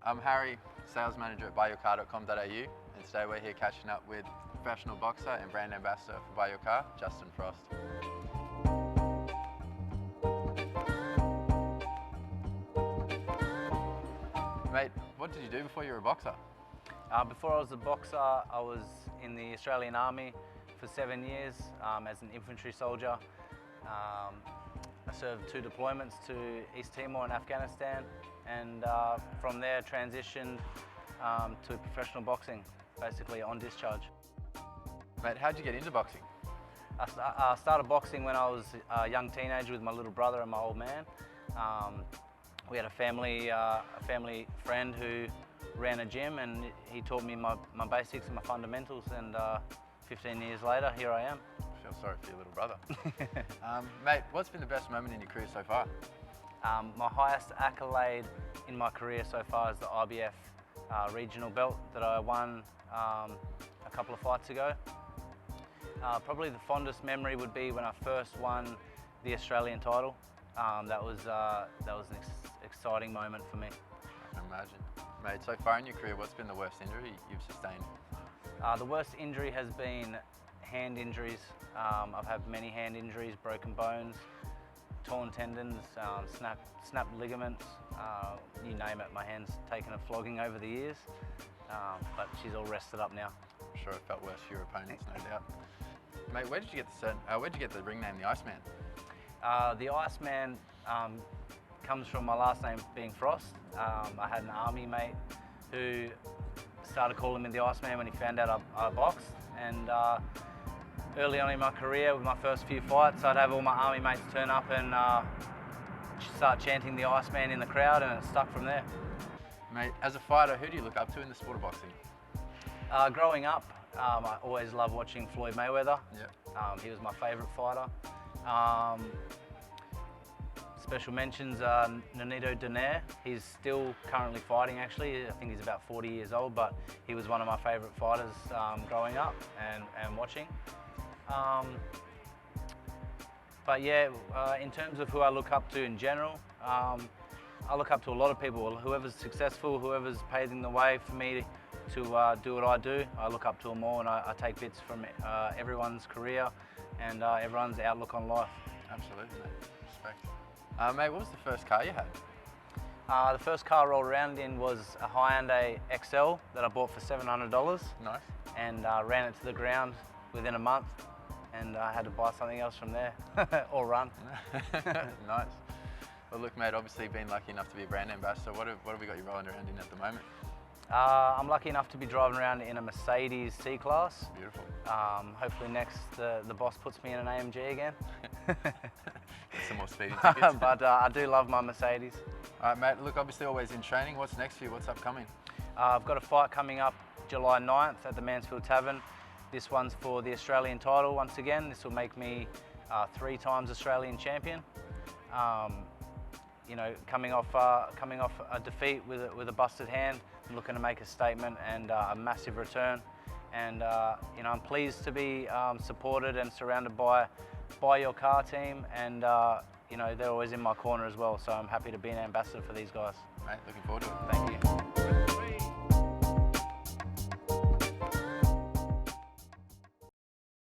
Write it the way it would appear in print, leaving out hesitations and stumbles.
I'm Harry, sales manager at buyyourcar.com.au, and today we're here catching up with professional boxer and brand ambassador for Buy Your Car, Justin Frost. Mate, what did you do before you were a boxer? Before I was a boxer, I was in the Australian Army for 7 years as an infantry soldier. I served 2 deployments to East Timor and Afghanistan, and from there transitioned to professional boxing, basically on discharge. Mate, how'd you get into boxing? I started boxing when I was a young teenager with my little brother and my old man. We had a family friend who ran a gym, and he taught me my basics and my fundamentals, and 15 years later, here I am. I feel sorry for your little brother. Mate, what's been the best moment in your career so far? My highest accolade in my career so far is the IBF regional belt that I won a couple of fights ago. Probably the fondest memory would be when I first won the Australian title. That was an exciting moment for me. I can imagine. Mate, so far in your career, what's been the worst injury you've sustained? The worst injury has been hand injuries. I've had many hand injuries, broken bones, torn tendons, snapped ligaments, you name it. My hand's taken a flogging over the years, but she's all rested up now. I'm sure it felt worse for your opponents, no doubt. Mate, where'd you get the ring name, the Iceman? The Iceman comes from my last name being Frost. I had an army mate who started calling me the Iceman when he found out I boxed, and early on in my career, with my first few fights, I'd have all my army mates turn up and start chanting the Iceman in the crowd, and it stuck from there. Mate, as a fighter, who do you look up to in the sport of boxing? Growing up, I always loved watching Floyd Mayweather. Yeah. He was my favourite fighter. Special mentions Nonito Donaire. He's still currently fighting actually. I think he's about 40 years old, but he was one of my favourite fighters growing up and watching. But yeah, in terms of who I look up to in general, I look up to a lot of people. Whoever's successful, whoever's paving the way for me to do what I do, I look up to them all, and I take bits from everyone's career and everyone's outlook on life. Absolutely, mate. Respect. Mate, what was the first car you had? The first car I rolled around in was a Hyundai XL that I bought for $700. Nice. And ran it to the ground within a month, and I had to buy something else from there, or run. Nice. Well look mate, obviously been lucky enough to be a brand ambassador. What have we got you rolling around in at the moment? I'm lucky enough to be driving around in a Mercedes C-Class. Beautiful. Hopefully next the boss puts me in an AMG again. Get some more speeding tickets. But I do love my Mercedes. All right mate, look, obviously always in training. What's next for you? What's upcoming? I've got a fight coming up July 9th at the Mansfield Tavern. This one's for the Australian title once again. This will make me 3 times Australian champion. You know, coming off a defeat with a busted hand, I'm looking to make a statement and a massive return. And you know, I'm pleased to be supported and surrounded by Your Car team, and you know, they're always in my corner as well. So I'm happy to be an ambassador for these guys. Mate, looking forward to it. Thank you.